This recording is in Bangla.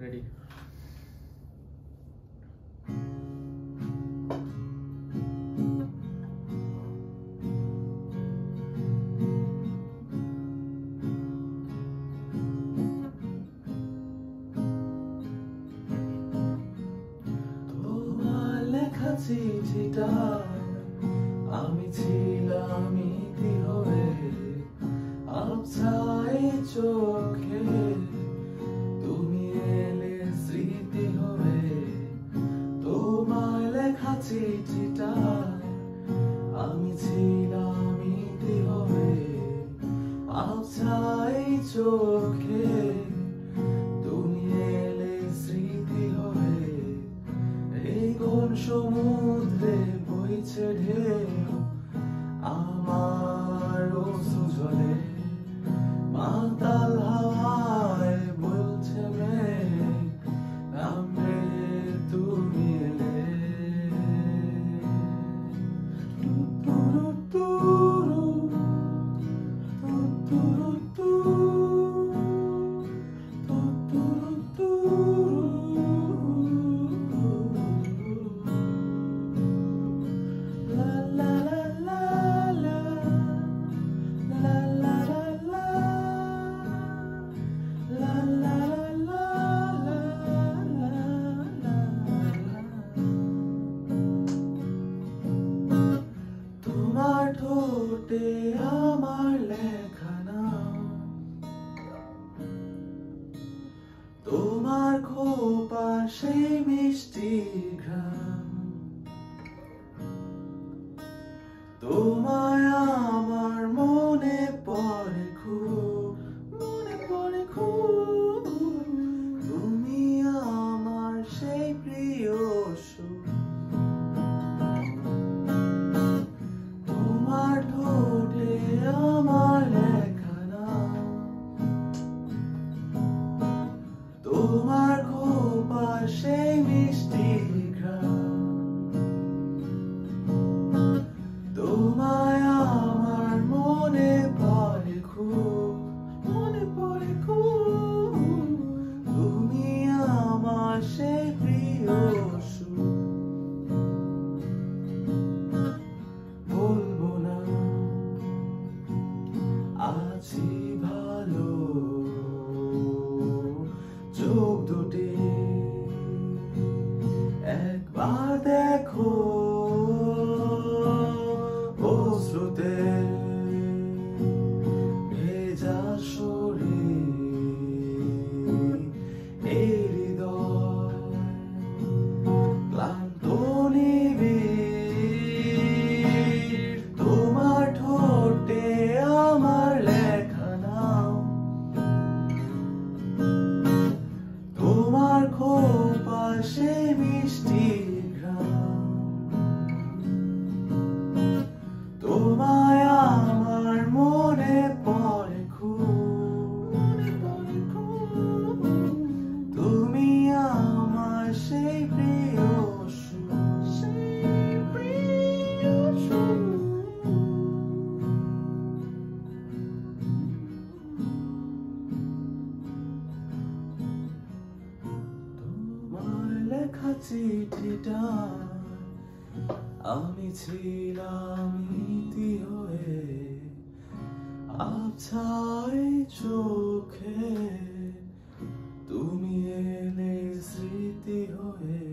রেডি। তোমার লেখা চিঠিটা আমি ছিলাম ইতি হয়ে, আবছাই চোখে তুমি এলে স্মৃতি হয়ে। তোমার লেখা চিঠিটা আমি ছিলাম ইতি হয়ে, আবছাই চোখে তুমি এলে স্মৃতি হয়ে। এই কোন সমুদ্রে বইছে ঢেউ আমার অশ্রু জলে, মাতাল হাওয়ায় বলছে মেঘ নামবে তুমি এলে। তুরু তুরু, তুরু তুরু, তুরু তুরু। La la la la la, la la la la, la la la la la. তোমার ঠোঁটে আমার লেখা নাম, তোমার খোপা সেই মিষ্টি ঘ্রাণ, তোমায় আমার মনে পড়ে খুব, মনে পড়ে খুব। তুমি আমার সেই প্রিয় সুর, তোমার ঠোঁটে আমার লেখা নাম, তোমার খোপা সেই মিষ্টি ঘ্রাণ, তোমায় আমার মনে পড়ে খুব, মনে পড়ে খুব। তুমি আমার সেই প্রিয় সুর, বলবো না আছি ভালো, চোখ দুটি একবার দেখো অশ্রুতে ভেজা শরীর, এই হৃদয় ক্লান্ত নিবিড়। তোমার ঠোঁটে আমার লেখা নাম, তোমার খোপা সেই মিষ্টি ঘ্রাণ, তোমায় আমার মনে পড়ে খুব, মনে পড়ে খুব। তুমি আমার সেই প্রিয় সুর, সেই প্রিয় সুর। তোমার লেখা চিঠিটা আমি ছিলাম ইতি হয়ে, আবছাই চোখে তুমি এলে স্মৃতি হয়ে।